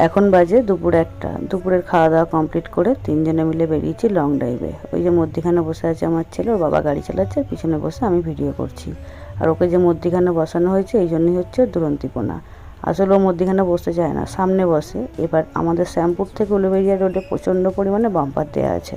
এখন বাজে দুপুর 1টা। দুপুরের খাওয়া দাওয়া কমপ্লিট করে তিনজনে মিলে বেরিয়েছি লং ড্রাইভে। ওই যে মধ্যিখানে বসে আছে আমার ছেলে, ওর বাবা গাড়ি চালাচ্ছে, পিছনে বসে আমি ভিডিও করছি। আর ওকে যে মধ্যিখানে বসানো হয়েছে এই জন্যই হচ্ছে দুরন্তিপনা। আসলে ও মধ্যিখানে বসতে চায় না, সামনে বসে। এবার আমাদের শ্যামপুর থেকে উলুবেড়িয়া রোডে প্রচণ্ড পরিমাণে বাম্পার দেওয়া আছে।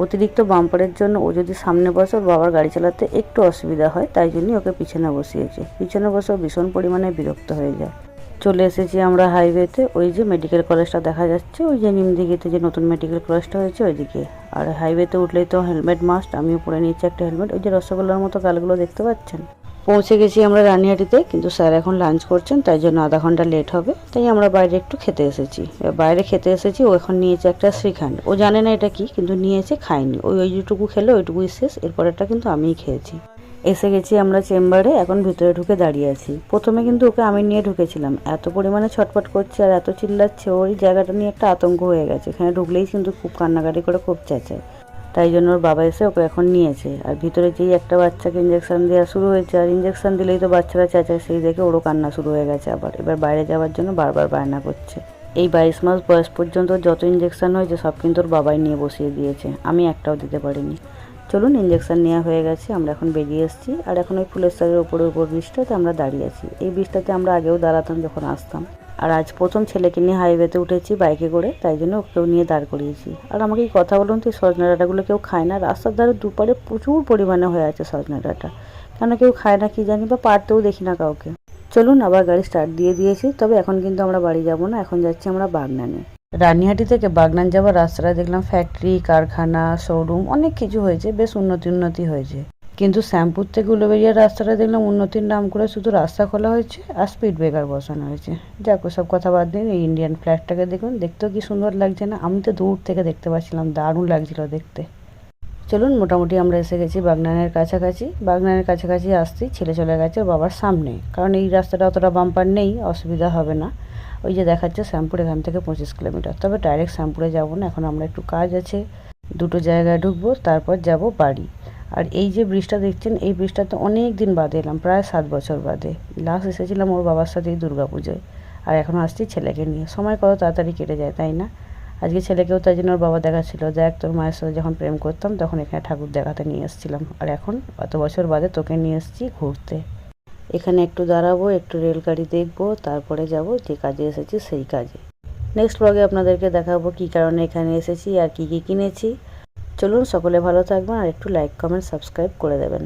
অতিরিক্ত বাম্পারের জন্য ও যদি সামনে বসে ওর বাবার গাড়ি চালাতে একটু অসুবিধা হয়, তাই জন্যই ওকে পিছনে বসিয়েছে। পিছনে বসে ভীষণ পরিমাণে বিরক্ত হয়ে যায়। চলে এসেছি আমরা হাইওয়েতে। ওই যে মেডিকেল কলেজটা দেখা যাচ্ছে, ওই যে নিমদিঘিতে যে নতুন মেডিকেল কলেজটা হয়েছে ওইদিকে। আর হাইওয়েতে উঠলেই তো হেলমেট মাস্ট, আমিও পরে নিয়েছি একটা হেলমেট। ওই যে রসগোল্লার মতো গালগুলো দেখতে পাচ্ছেন। পৌঁছে গেছি আমরা রানিহাটিতে, কিন্তু স্যার এখন লাঞ্চ করছেন, তাই জন্য আধা ঘন্টা লেট হবে। তাই আমরা বাইরে একটু খেতে এসেছি। বাইরে খেতে এসেছি, ও এখন নিয়েছে একটা শ্রীখণ্ড। ও জানে না এটা কি, কিন্তু নিয়েছে, খায়নি। ওইটুকু খেলো, ওইটুকুই শেষ। এরপরেরটা কিন্তু আমিই খেয়েছি। এসে গেছি আমরা চেম্বারে, এখন ভিতরে ঢুকে দাঁড়িয়ে আছি। প্রথমে কিন্তু ওকে আমি নিয়ে ঢুকেছিলাম, এত পরিমাণে ছটফট করছে আর এত চিল্লাচ্ছে, ওই জায়গাটা নিয়ে একটা আতঙ্ক হয়ে গেছে। এখানে ঢুকলেই কিন্তু খুব কান্নাকাটি করে খুব চেঁচায়। তাই জন্য ওর বাবা এসে ওকে এখন নিয়েছে। আর ভিতরে যেই একটা বাচ্চাকে ইঞ্জেকশন দেওয়া শুরু হয়েছে, আর ইঞ্জেকশন দিলেই তো বাচ্চারা চেঁচায়, সেই দেখে ওরও কান্না শুরু হয়ে গেছে আবার। এবার বাইরে যাওয়ার জন্য বারবার বায়না করছে। এই 22 মাস বয়স পর্যন্ত যত ইঞ্জেকশন হয়েছে সব কিন্তু ওর বাবাই নিয়ে বসিয়ে দিয়েছে, আমি একটাও দিতে পারিনি। চলুন, ইঞ্জেকশন নেওয়া হয়ে গেছে, আমরা এখন বেরিয়ে এসেছি। আর এখন ওই ফুলের সারের উপর ব্রিজটাতে আমরা দাঁড়িয়ে আছি। এই ব্রিজটাতে আমরা আগেও দাঁড়াতাম যখন আসতাম। আর আজ প্রথম ছেলেকে নিয়ে হাইওয়েতে উঠেছি বাইকে করে, তাই জন্য ওকেও নিয়ে দাঁড় করিয়েছি। আর আমাকে এই কথা বলুন তো, এই সজনা ডাঁটাগুলো কেউ খায় না? রাস্তার ধারে দুপারে প্রচুর পরিমাণে হয়ে আছে সজনা ডাঁটা, কেন কেউ খায় না কি জানি, বা পারতেও দেখি না কাউকে। চলুন, আবার গাড়ি স্টার্ট দিয়ে দিয়েছি। তবে এখন কিন্তু আমরা বাড়ি যাব না, এখন যাচ্ছি আমরা বাগনানে। রানিহাটি থেকে বাগনান যাওয়ার রাস্তাটা দেখলাম ফ্যাক্টরি, কারখানা, শোরুম, অনেক কিছু হয়েছে, বেশ উন্নতি হয়েছে। কিন্তু শ্যামপুর থেকে উলুবেড়িয়ার রাস্তাটা দেখলাম উন্নতির নাম করে শুধু রাস্তা খোলা হয়েছে আর স্পিড ব্রেকার বসানো হয়েছে। যাক, ওসব কথা বাদ দিন। এই ইন্ডিয়ান ফ্ল্যাগটাকে দেখুন, দেখতেও কি সুন্দর লাগছে না? আমি তো দূর থেকে দেখতে পাচ্ছিলাম, দারুণ লাগছিল দেখতে। চলুন, মোটামুটি আমরা এসে গেছি বাগনানের কাছাকাছি। বাগনানের কাছাকাছি আসতেই ছেলে চলে গেছে ওর বাবার সামনে, কারণ এই রাস্তাটা অতটা বাম্পার নেই, অসুবিধা হবে না। ওই যে দেখাচ্ছে শ্যামপুর এখান থেকে 25 কিলোমিটার। তবে ডাইরেক্ট শ্যামপুরে যাবো না, এখন আমরা একটু কাজ আছে, দুটো জায়গায় ঢুকবো, তারপর যাব বাড়ি। আর এই যে ব্রিজটা দেখছেন, এই ব্রিজটাতে অনেক দিন বাদে এলাম, প্রায় 7 বছর বাদে। লাস্ট এসেছিলাম ওর বাবার সাথে এই দুর্গাপুজোয়। আর এখন আসছি ছেলেকে নিয়ে। সময় কত তাড়াতাড়ি কেটে যায়, তাই না? আজকে ছেলেকেও তাই জন্য ওর বাবা দেখাচ্ছিল, দেখ তোর মায়ের সাথে যখন প্রেম করতাম তখন এখানে ঠাকুর দেখাতে নিয়ে এসেছিলাম, আর এখন অত বছর বাদে তোকে নিয়ে এসেছি ঘুরতে। এখানে একটু দাঁড়াবো, একটু রেলগাড়ি দেখবো, তারপরে যাব যে কাজে এসেছি সেই কাজে। নেক্সট ব্লগে আপনাদেরকে দেখাবো কী কারণে এখানে এসেছি আর কী কী কিনেছি। চলুন, সকলে ভালো থাকবেন, আর একটু লাইক, কমেন্ট, সাবস্ক্রাইব করে দেবেন।